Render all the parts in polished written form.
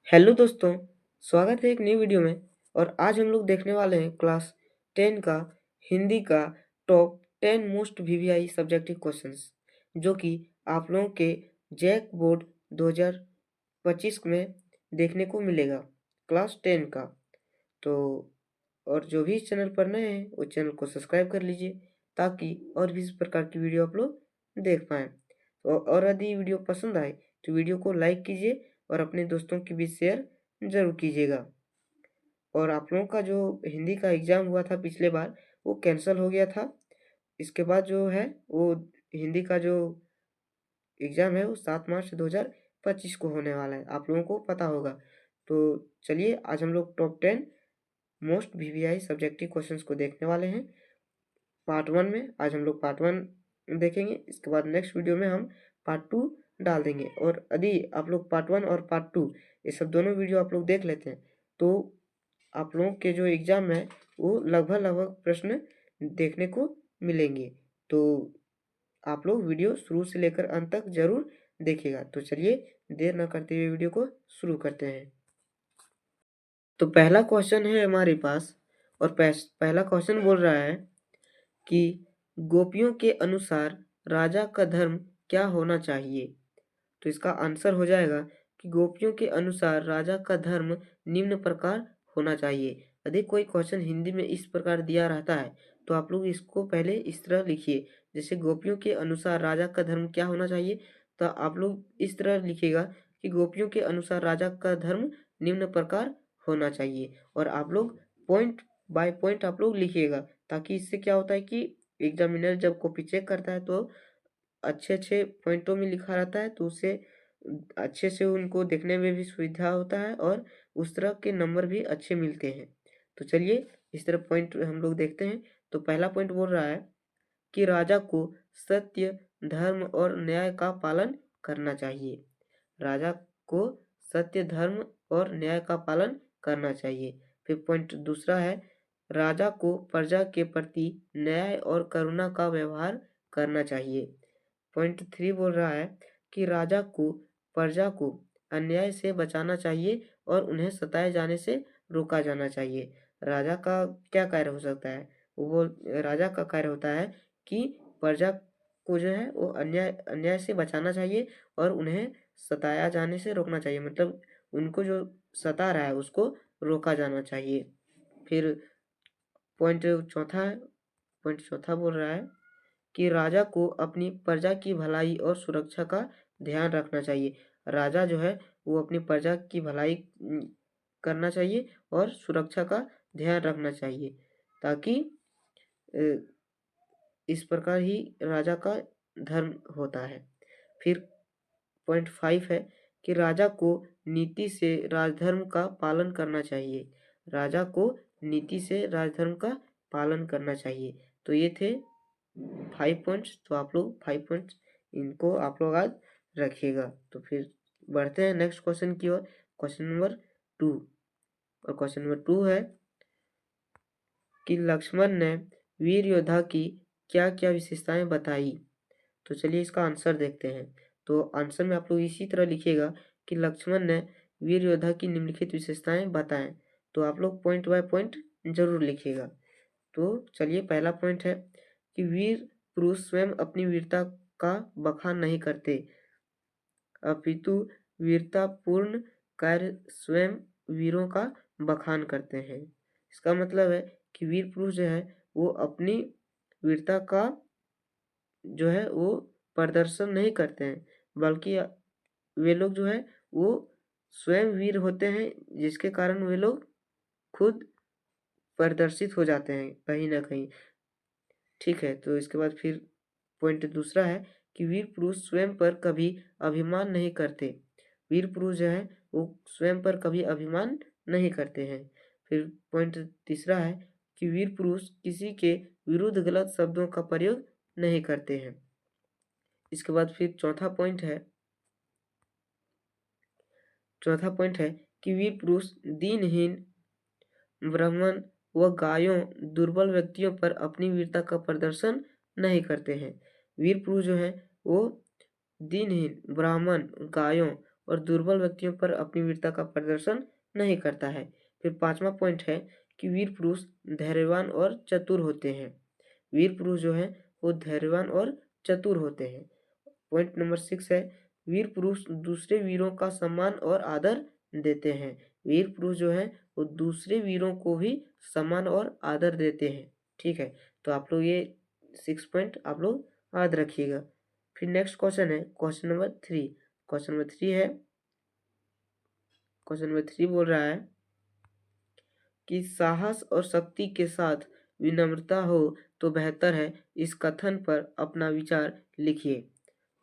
Hello दोस्तों, स्वागत है एक नई वीडियो में। और आज हम लोग देखने वाले हैं क्लास 10 का हिंदी का top 10 most VVI subjective questions, जो कि आप लोगों के जैक बोर्ड 2025 में देखने को मिलेगा क्लास 10 का। तो और जो भी इस चैनल पर नए हैं वो चैनल को सब्सक्राइब कर लीजिए, ताकि और भी इस प्रकार की वीडियो आप लोग देख पाएँ। और यदि वीडियो पसंद आए तो वीडियो को लाइक कीजिए और अपने दोस्तों के बीच शेयर ज़रूर कीजिएगा। और आप लोगों का जो हिंदी का एग्ज़ाम हुआ था पिछले बार, वो कैंसल हो गया था। इसके बाद जो है वो हिंदी का जो एग्ज़ाम है वो 7 मार्च 2025 को होने वाला है, आप लोगों को पता होगा। तो चलिए आज हम लोग top 10 most VVI subjective questions को देखने वाले हैं। पार्ट 1 में आज हम लोग पार्ट 1 देखेंगे। इसके बाद नेक्स्ट वीडियो में हम पार्ट 2 डाल देंगे। और यदि आप लोग पार्ट 1 और पार्ट 2 ये सब दोनों वीडियो आप लोग देख लेते हैं, तो आप लोगों के जो एग्ज़ाम है वो लगभग प्रश्न देखने को मिलेंगे। तो आप लोग वीडियो शुरू से लेकर अंत तक ज़रूर देखिएगा। तो चलिए देर न करते हुए वीडियो को शुरू करते हैं। तो पहला क्वेश्चन है हमारे पास, और पहला क्वेश्चन बोल रहा है कि गोपियों के अनुसार राजा का धर्म क्या होना चाहिए। तो इसका आंसर हो जाएगा कि गोपियों के अनुसार राजा का धर्म निम्न प्रकार होना चाहिए। यदि कोई क्वेश्चन हिंदी में इस प्रकार दिया रहता है तो आप लोग इसको पहले इस तरह लिखिए, जैसे गोपियों के अनुसार राजा का धर्म क्या होना चाहिए, तो आप लोग इस तरह लिखिएगा कि गोपियों के अनुसार राजा का धर्म निम्न प्रकार होना चाहिए। और आप लोग पॉइंट बाय पॉइंट आप लोग लिखिएगा, ताकि इससे क्या होता है कि एग्जामिनर जब कॉपी चेक करता है तो अच्छे पॉइंटों में लिखा रहता है, तो उससे अच्छे से उनको देखने में भी सुविधा होता है और उस तरह के नंबर भी अच्छे मिलते हैं। तो चलिए इस तरह पॉइंट हम लोग देखते हैं। तो पहला पॉइंट बोल रहा है कि राजा को सत्य, धर्म और न्याय का पालन करना चाहिए। राजा को सत्य, धर्म और न्याय का पालन करना चाहिए। फिर पॉइंट दूसरा है, राजा को प्रजा के प्रति न्याय और करुणा का व्यवहार करना चाहिए। पॉइंट 3 बोल रहा है कि राजा को प्रजा को अन्याय से बचाना चाहिए और उन्हें सताए जाने से रोका जाना चाहिए। राजा का क्या कार्य हो सकता है? वो राजा का कार्य होता है कि प्रजा को जो है वो अन्याय अन्याय से बचाना चाहिए और उन्हें सताया जाने से रोकना चाहिए, मतलब उनको जो सता रहा है उसको रोका जाना चाहिए। फिर पॉइंट चौथा है, पॉइंट चौथा बोल रहा है कि राजा को अपनी प्रजा की भलाई और सुरक्षा का ध्यान रखना चाहिए। राजा जो है वो अपनी प्रजा की भलाई करना चाहिए और सुरक्षा का ध्यान रखना चाहिए, ताकि अ, इस प्रकार ही राजा का धर्म होता है। फिर पॉइंट 5 है कि राजा को नीति से राजधर्म का पालन करना चाहिए। राजा को नीति से राजधर्म का पालन करना चाहिए। तो ये थे 5 पॉइंट्स। तो आप लोग 5 पॉइंट्स इनको आप लोग आज रखिएगा। तो फिर बढ़ते हैं नेक्स्ट क्वेश्चन की ओर, क्वेश्चन नंबर 2। और क्वेश्चन नंबर 2 है कि लक्ष्मण ने वीर योद्धा की क्या क्या विशेषताएं बताई। तो चलिए इसका आंसर देखते हैं। तो आंसर में आप लोग इसी तरह लिखिएगा कि लक्ष्मण ने वीर योद्धा की निम्नलिखित विशेषताएं बताएं। तो आप लोग पॉइंट बाय पॉइंट जरूर लिखिएगा। तो चलिए पहला पॉइंट है कि वीर पुरुष स्वयं अपनी वीरता का बखान नहीं करते, अपितु वीरतापूर्ण कार्य स्वयं वीरों का बखान करते हैं। इसका मतलब है कि वीर पुरुष जो है वो अपनी वीरता का जो है वो प्रदर्शन नहीं करते हैं, बल्कि वे लोग जो है वो स्वयं वीर होते हैं, जिसके कारण वे लोग खुद प्रदर्शित हो जाते हैं कहीं ना कहीं। ठीक है, तो इसके बाद फिर पॉइंट दूसरा है कि वीर पुरुष स्वयं पर कभी अभिमान नहीं करते। वीर पुरुष जो है वो स्वयं पर कभी अभिमान नहीं करते हैं। फिर पॉइंट तीसरा है कि वीर पुरुष किसी के विरुद्ध गलत शब्दों का प्रयोग नहीं करते हैं। इसके बाद फिर चौथा पॉइंट है कि वीर पुरुष दीनहीन, ब्राह्मण व गायों, दुर्बल व्यक्तियों पर अपनी वीरता का प्रदर्शन नहीं करते हैं। वीर पुरुष जो है वो दीनहीन, ब्राह्मण, गायों और दुर्बल व्यक्तियों पर अपनी वीरता का प्रदर्शन नहीं करता है। फिर 5वां पॉइंट है कि वीर पुरुष धैर्यवान और चतुर होते हैं। वीर पुरुष जो है वो धैर्यवान और चतुर होते हैं। पॉइंट नंबर 6 है वीर पुरुष दूसरे वीरों का सम्मान और आदर देते हैं। वीर पुरुष जो है वो दूसरे वीरों को भी सम्मान और आदर देते हैं। ठीक है, तो आप लोग ये 6 पॉइंट आप लोग याद रखिएगा। फिर नेक्स्ट क्वेश्चन है क्वेश्चन नंबर 3। क्वेश्चन नंबर 3 है, क्वेश्चन नंबर 3 बोल रहा है कि साहस और शक्ति के साथ विनम्रता हो तो बेहतर है। इस कथन पर अपना विचार लिखिए।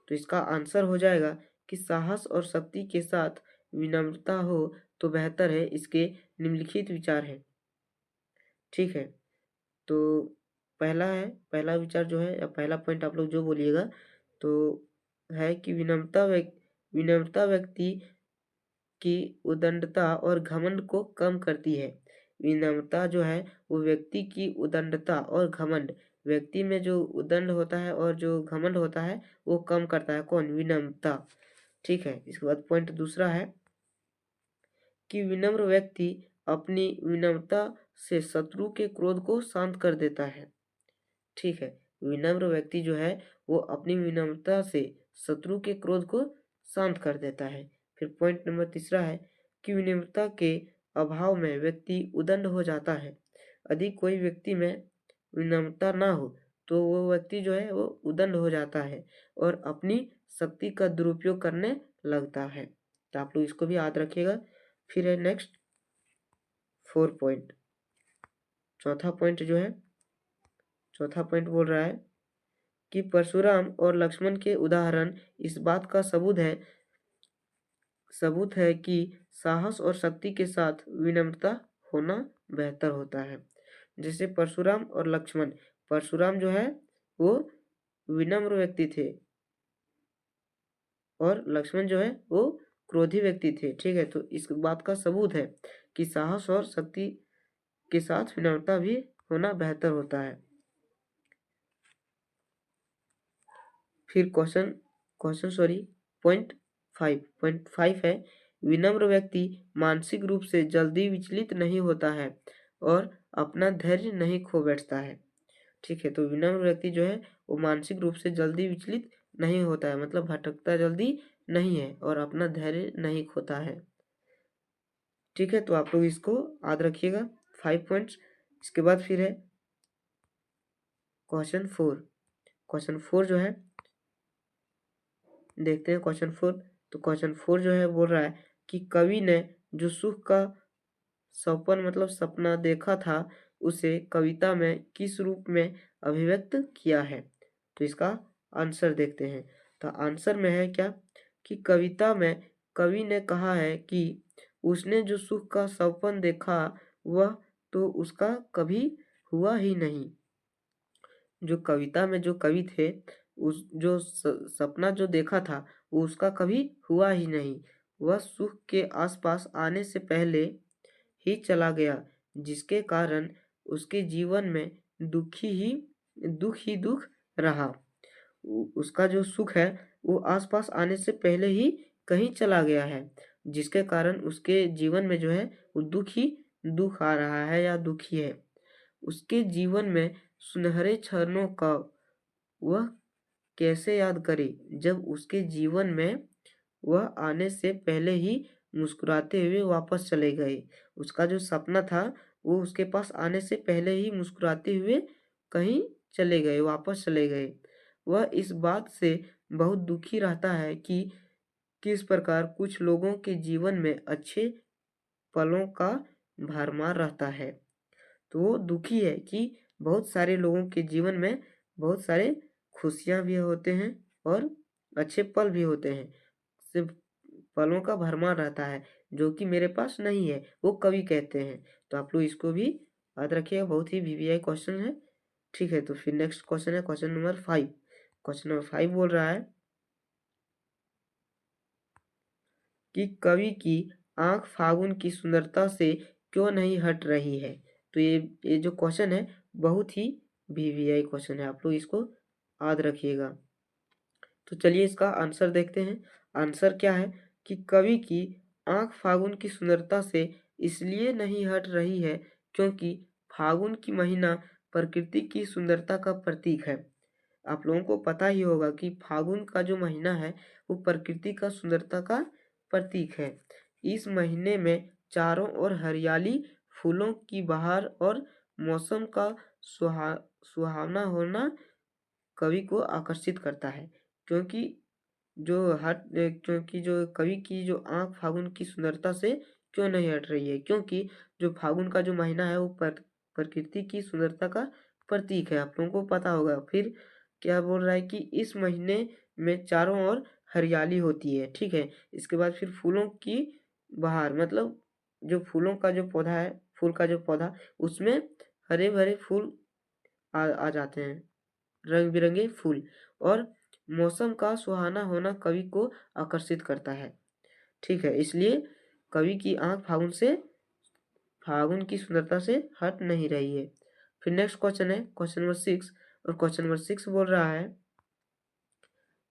तो इसका आंसर हो जाएगा कि साहस और शक्ति के साथ विनम्रता हो तो बेहतर है। इसके निम्नलिखित विचार हैं। ठीक है, तो पहला विचार जो है या पहला पॉइंट आप लोग जो बोलिएगा तो है कि विनम्रता व्यक्ति की उदंडता और घमंड को कम करती है। विनम्रता जो है वो व्यक्ति की उदंडता और घमंड, व्यक्ति में जो उदंड होता है और जो घमंड होता है वो कम करता है। कौन? विनम्रता। ठीक है, इसके बाद पॉइंट दूसरा है कि विनम्र व्यक्ति अपनी विनम्रता से शत्रु के क्रोध को शांत कर देता है। ठीक है, विनम्र व्यक्ति जो है वो अपनी विनम्रता से शत्रु के क्रोध को शांत कर देता है। फिर पॉइंट नंबर तीसरा है कि विनम्रता के अभाव में व्यक्ति उदंड हो जाता है। यदि कोई व्यक्ति में विनम्रता ना हो तो वो व्यक्ति जो है वो उदंड हो जाता है और अपनी शक्ति का दुरुपयोग करने लगता है। तो आप लोग इसको भी याद रखिएगा। फिर है नेक्स्ट 4 पॉइंट। चौथा पॉइंट बोल रहा है कि परशुराम और लक्ष्मण के उदाहरण इस बात का सबूत है कि साहस और शक्ति के साथ विनम्रता होना बेहतर होता है। जैसे परशुराम जो है वो विनम्र व्यक्ति थे और लक्ष्मण जो है वो क्रोधी व्यक्ति थे। ठीक है, तो इस बात का सबूत है कि साहस और शक्ति के साथ विनम्रता भी होना बेहतर होता है। फिर पॉइंट 5 है विनम्र व्यक्ति मानसिक रूप से जल्दी विचलित नहीं होता है और अपना धैर्य नहीं खो बैठता है। ठीक है, तो विनम्र व्यक्ति जो है वो मानसिक रूप से जल्दी विचलित नहीं होता है, मतलब भटकता जल्दी नहीं है और अपना धैर्य नहीं खोता है। ठीक है, तो आप लोग इसको याद रखिएगा 5 पॉइंट्स। इसके बाद फिर है क्वेश्चन 4 जो है देखते हैं क्वेश्चन 4। तो क्वेश्चन 4 जो है बोल रहा है कि कवि ने जो सुख का सपना देखा था उसे कविता में किस रूप में अभिव्यक्त किया है। तो इसका आंसर देखते हैं। तो आंसर में है क्या कि कविता में कवि ने कहा है कि उसने जो सुख का सपन देखा वह तो उसका कभी हुआ ही नहीं। जो कविता में जो कवि थे उस जो सपना जो देखा था वो उसका कभी हुआ ही नहीं। वह सुख के आसपास आने से पहले ही चला गया, जिसके कारण उसके जीवन में दुख रहा। उसका जो सुख है वो आसपास आने से पहले ही कहीं चला गया है, जिसके कारण उसके जीवन में जो है वो दुख आ रहा है या दुखी है। उसके जीवन में सुनहरे क्षणों का वह कैसे याद करे जब उसके जीवन में वह आने से पहले ही मुस्कुराते हुए वापस चले गए। उसका जो सपना था वो उसके पास आने से पहले ही मुस्कुराते हुए कहीं चले गए, वापस चले गए। वह इस बात से बहुत दुखी रहता है कि किस प्रकार कुछ लोगों के जीवन में अच्छे पलों का भरमार रहता है। तो वो दुखी है कि बहुत सारे लोगों के जीवन में बहुत सारे खुशियाँ भी होते हैं और अच्छे पल भी होते हैं, सिर्फ पलों का भरमार रहता है जो कि मेरे पास नहीं है, वो कवि कहते हैं। तो आप लोग इसको भी याद रखिएगा, बहुत ही वीवीआई क्वेश्चन है। ठीक है, तो फिर नेक्स्ट क्वेश्चन है क्वेश्चन नंबर 5। क्वेश्चन नंबर 5 बोल रहा है कि कवि की आंख फागुन की सुंदरता से क्यों नहीं हट रही है। तो ये जो क्वेश्चन है बहुत ही वीवीआई क्वेश्चन है, आप लोग इसको याद रखिएगा। तो चलिए इसका आंसर देखते हैं। आंसर क्या है कि कवि की आंख फागुन की सुंदरता से इसलिए नहीं हट रही है क्योंकि फागुन की महीना प्रकृति की सुंदरता का प्रतीक है। आप लोगों को पता ही होगा कि फागुन का जो महीना है वो प्रकृति का सुंदरता का प्रतीक है। इस महीने में चारों ओर हरियाली, फूलों की बहार और मौसम का सुहावना होना कवि को आकर्षित करता है। क्योंकि क्योंकि जो कवि की जो आंख फागुन की सुंदरता से क्यों नहीं हट रही है, क्योंकि जो फागुन का जो महीना है वो प्रकृति की सुंदरता का प्रतीक है। आप लोगों को पता होगा। फिर क्या बोल रहा है कि इस महीने में चारों ओर हरियाली होती है, ठीक है। इसके बाद फिर फूलों की बहार, मतलब जो फूलों का जो पौधा है, फूल का जो पौधा, उसमें हरे भरे फूल आ जाते हैं, रंग बिरंगे फूल। और मौसम का सुहाना होना कवि को आकर्षित करता है, ठीक है। इसलिए कवि की आंख फागुन की सुंदरता से हट नहीं रही है। फिर नेक्स्ट क्वेश्चन है क्वेश्चन नंबर 6। और क्वेश्चन नंबर 6 बोल रहा है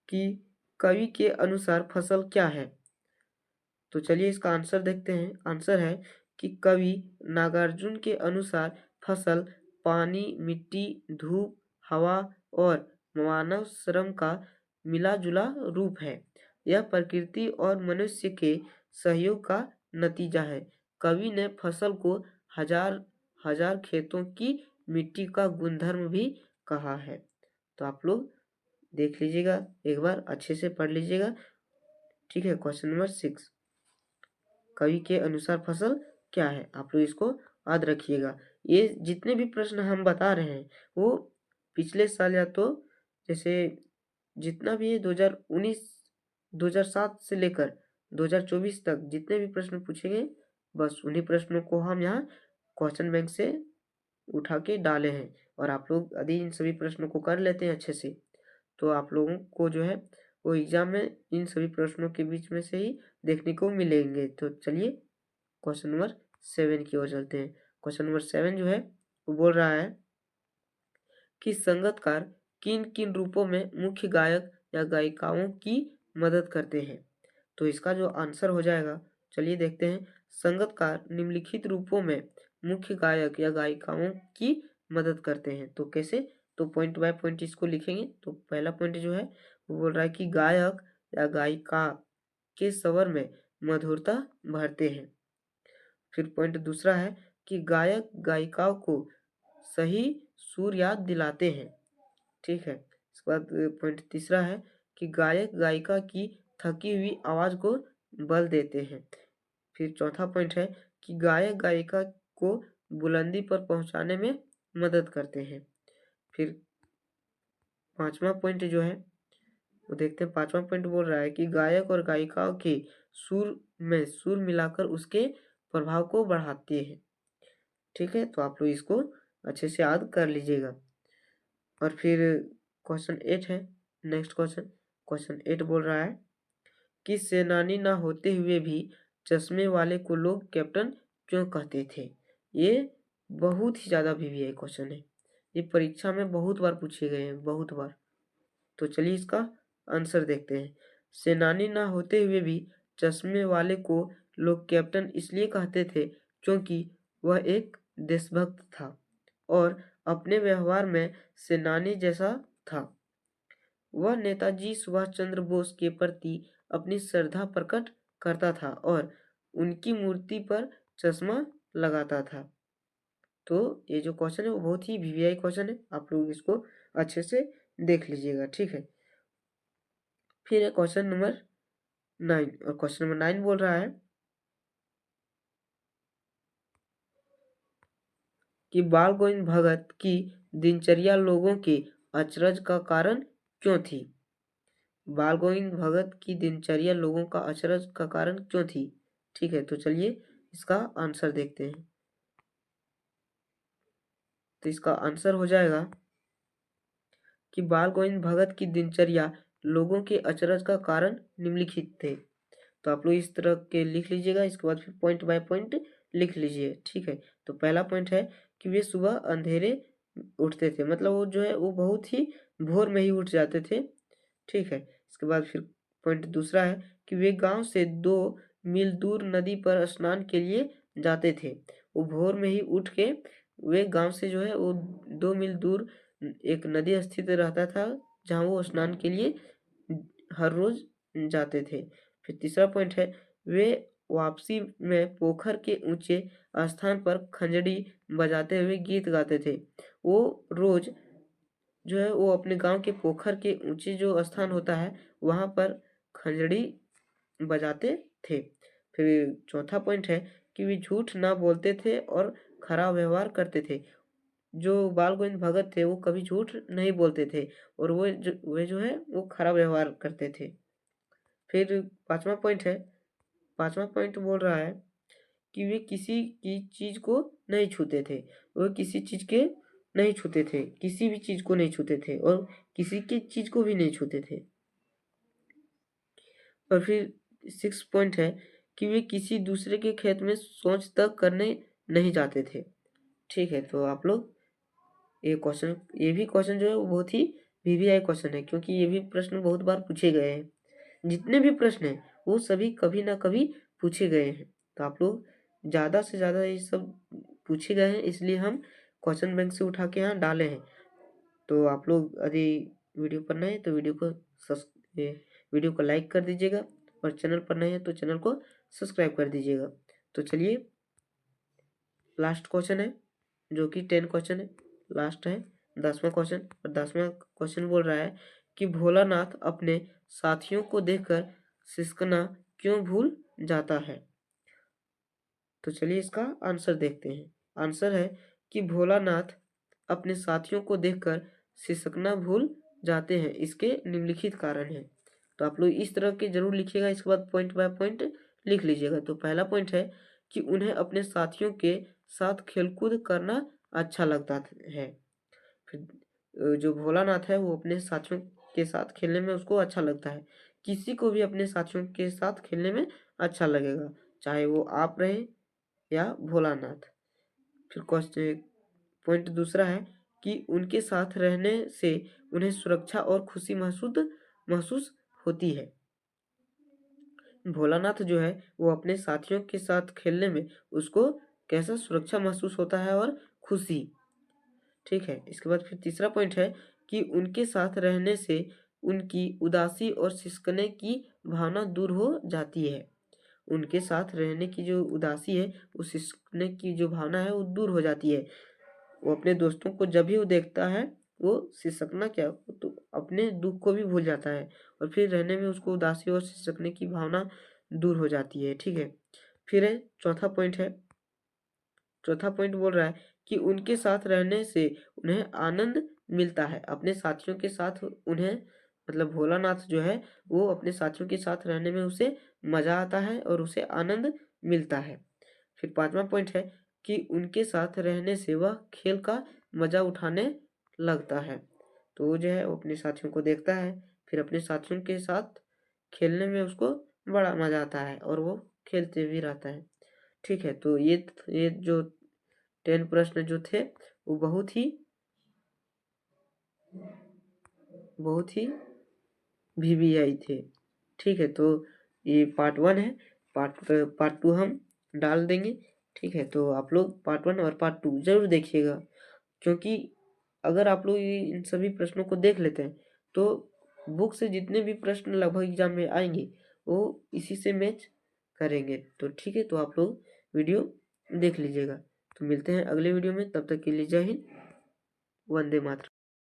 कि कवि के अनुसार फसल क्या है। तो चलिए इसका आंसर देखते हैं। आंसर है कि कवि नागार्जुन के अनुसार फसल पानी, मिट्टी, धूप, हवा और मानव श्रम का मिला जुला रूप है। यह प्रकृति और मनुष्य के सहयोग का नतीजा है। कवि ने फसल को हजार हजार खेतों की मिट्टी का गुणधर्म भी कहा है। तो आप लोग देख लीजिएगा, एक बार अच्छे से पढ़ लीजिएगा, ठीक है। क्वेश्चन नंबर 6, कवि के अनुसार फसल क्या है, आप लोग इसको याद रखिएगा। ये जितने भी प्रश्न हम बता रहे हैं वो पिछले साल, या तो जैसे जितना भी 2019 2007 से लेकर 2024 तक जितने भी प्रश्न पूछे गए, बस उन्हीं प्रश्नों को हम यहाँ क्वेश्चन बैंक से उठा के डाले हैं। और आप लोग यदि इन सभी प्रश्नों को कर लेते हैं अच्छे से, तो आप लोगों को जो है वो एग्जाम में इन सभी प्रश्नों के बीच में से ही देखने को मिलेंगे। तो चलिए क्वेश्चन नंबर 7 की ओर चलते हैं। क्वेश्चन नंबर 7 जो है वो बोल रहा है कि संगीतकार किन किन रूपों में मुख्य गायक या गायिकाओं की मदद करते हैं। तो इसका जो आंसर हो जाएगा, चलिए देखते हैं। संगीतकार निम्नलिखित रूपों में मुख्य गायक या गायिकाओं की मदद करते हैं। तो कैसे, तो पॉइंट बाय पॉइंट इसको लिखेंगे। तो पहला पॉइंट जो है वो बोल रहा है कि गायक या गायिका के स्वर में मधुरता भरते हैं। फिर पॉइंट दूसरा है कि गायक गायिकाओं को सही सुर याद दिलाते हैं, ठीक है। इसके बाद पॉइंट तीसरा है कि गायक गायिका की थकी हुई आवाज को बल देते हैं। फिर चौथा पॉइंट है कि गायक गायिका को बुलंदी पर पहुंचाने में मदद करते हैं। फिर पांचवा पॉइंट जो है वो देखते हैं। पांचवा पॉइंट बोल रहा है कि गायक और गायिकाओं के सुर में सुर मिलाकर उसके प्रभाव को बढ़ाते हैं, ठीक है। तो आप लोग इसको अच्छे से याद कर लीजिएगा। और फिर क्वेश्चन 8 है नेक्स्ट क्वेश्चन। क्वेश्चन 8 बोल रहा है कि सेनानी ना होते हुए भी चश्मे वाले को लोग कैप्टन क्यों कहते थे। ये बहुत ही ज़्यादा वीवीआई क्वेश्चन है। ये परीक्षा में बहुत बार पूछे गए हैं, बहुत बार। तो चलिए इसका आंसर देखते हैं। सेनानी ना होते हुए भी चश्मे वाले को लोग कैप्टन इसलिए कहते थे क्योंकि वह एक देशभक्त था और अपने व्यवहार में सेनानी जैसा था। वह नेताजी सुभाष चंद्र बोस के प्रति अपनी श्रद्धा प्रकट करता था और उनकी मूर्ति पर चश्मा लगाता था। तो ये जो क्वेश्चन है वो बहुत ही वीवीआई क्वेश्चन है, आप लोग इसको अच्छे से देख लीजिएगा, ठीक है। फिर है क्वेश्चन नंबर 9। और क्वेश्चन नंबर 9 बोल रहा है कि बाल गोविंद भगत की दिनचर्या लोगों के अचरज का कारण क्यों थी। बाल गोविंद भगत की दिनचर्या लोगों का अचरज का कारण क्यों थी, ठीक है। तो चलिए इसका आंसर देखते हैं। तो इसका आंसर हो जाएगा कि बाल गोविंद भगत की दिनचर्या लोगों के अचरज का कारण निम्नलिखित थे। तो आप लोग इस तरह के लिख लीजिएगा। इसके बाद फिर पॉइंट बाय पॉइंट लिख लीजिए, ठीक है। तो पहला पॉइंट है कि वे सुबह अंधेरे उठते थे, मतलब वो जो है वो बहुत ही भोर में ही उठ जाते थे, ठीक है। इसके बाद फिर पॉइंट दूसरा है कि वे गांव से 2 मील दूर नदी पर स्नान के लिए जाते थे। वो भोर में ही उठ के वे गांव से जो है वो 2 मील दूर एक नदी स्थित रहता था, जहाँ वो स्नान के लिए हर रोज जाते थे। फिर तीसरा पॉइंट है, वे वापसी में पोखर के ऊंचे स्थान पर खंजड़ी बजाते हुए गीत गाते थे। वो रोज जो है वो अपने गांव के पोखर के ऊंचे जो स्थान होता है वहां पर खंजड़ी बजाते थे। फिर चौथा पॉइंट है कि वे झूठ ना बोलते थे और खराब व्यवहार करते थे। जो बाल गोविंद भगत थे वो कभी झूठ नहीं बोलते थे और वे जो है वो खराब व्यवहार करते थे। फिर पांचवा पॉइंट बोल रहा है कि वे किसी की चीज को नहीं छूते थे। वो किसी चीज के नहीं छूते थे, किसी भी चीज को नहीं छूते थे और किसी की चीज को भी नहीं छूते थे। और फिर 6 पॉइंट है कि वे किसी दूसरे के खेत में सोच तक करने नहीं जाते थे। ठीक है, तो आप लोग ये भी क्वेश्चन जो है वो बहुत ही वीवीआई क्वेश्चन है, क्योंकि ये भी प्रश्न बहुत बार पूछे गए हैं। जितने भी प्रश्न हैं वो सभी कभी ना कभी पूछे गए हैं। तो आप लोग ज़्यादा से ज़्यादा ये सब पूछे गए हैं, इसलिए हम क्वेश्चन बैंक से उठा के यहाँ डाले हैं। तो आप लोग यदि वीडियो पर नए हैं तो वीडियो को लाइक कर दीजिएगा और चैनल पर नए हैं तो चैनल को सब्सक्राइब कर दीजिएगा। तो चलिए लास्ट क्वेश्चन है, जो कि 10 क्वेश्चन है, लास्ट है 10वां क्वेश्चन। और 10वां क्वेश्चन बोल रहा है कि भोलानाथ अपने साथियों को देखकर सिसकना क्यों भूल जाता है। तो चलिए इसका आंसर देखते हैं। आंसर है कि भोलानाथ अपने साथियों को देखकर सिसकना भूल जाते हैं, इसके निम्नलिखित कारण हैं। तो आप लोग इस तरह के जरूर लिखिएगा, इसके बाद पॉइंट बाय पॉइंट लिख लीजिएगा। तो पहला पॉइंट है कि उन्हें अपने साथियों के साथ खेलकूद करना अच्छा लगता है। फिर जो भोलानाथ है वो अपने साथियों के साथ खेलने में उसको अच्छा लगता है। किसी को भी अपने साथियों के साथ खेलने में अच्छा लगेगा, चाहे वो आप रहे या भोलानाथ। फिर क्वेश्चन पॉइंट दूसरा है कि उनके साथ रहने से उन्हें सुरक्षा और खुशी महसूस होती है। भोलानाथ जो है वो अपने साथियों के साथ खेलने में उसको कैसा सुरक्षा महसूस होता है और खुशी। ठीक है, इसके बाद फिर तीसरा पॉइंट है कि उनके साथ रहने से उनकी उदासी और सिसकने की भावना दूर हो जाती है। उनके साथ रहने की जो उदासी है, उस सिसकने की जो भावना है वो दूर हो जाती है। वो अपने दोस्तों को जब भी वो देखता है वो सिसकना क्या तो अपने दुख को भी भूल जाता है और फिर रहने में उसको उदासी और सिसकने की भावना दूर हो जाती है। ठीक है, फिर है चौथा पॉइंट बोल रहा है कि उनके साथ रहने से उन्हें आनंद मिलता है। अपने साथियों के साथ उन्हें मतलब भोलानाथ जो है वो अपने साथियों के साथ रहने में उसे मजा आता है और उसे आनंद मिलता है। फिर 5वां पॉइंट है कि उनके साथ रहने से वह खेल का मजा उठाने लगता है। तो वो जो है वो अपने साथियों को देखता है, फिर अपने साथियों के साथ खेलने में उसको बड़ा मजा आता है और वो खेलते भी रहता है। ठीक है, तो ये जो 10 प्रश्न जो थे वो बहुत ही वीवीआई थे। ठीक है, तो ये पार्ट 1 है, पार्ट 2 हम डाल देंगे। ठीक है, तो आप लोग पार्ट 1 और पार्ट 2 जरूर देखिएगा, क्योंकि अगर आप लोग इन सभी प्रश्नों को देख लेते हैं तो बुक से जितने भी प्रश्न लगभग एग्जाम में आएंगे वो इसी से मैच करेंगे। तो ठीक है, तो आप लोग वीडियो देख लीजिएगा। तो मिलते हैं अगले वीडियो में, तब तक के लिए जय हिंद, वंदे मातरम।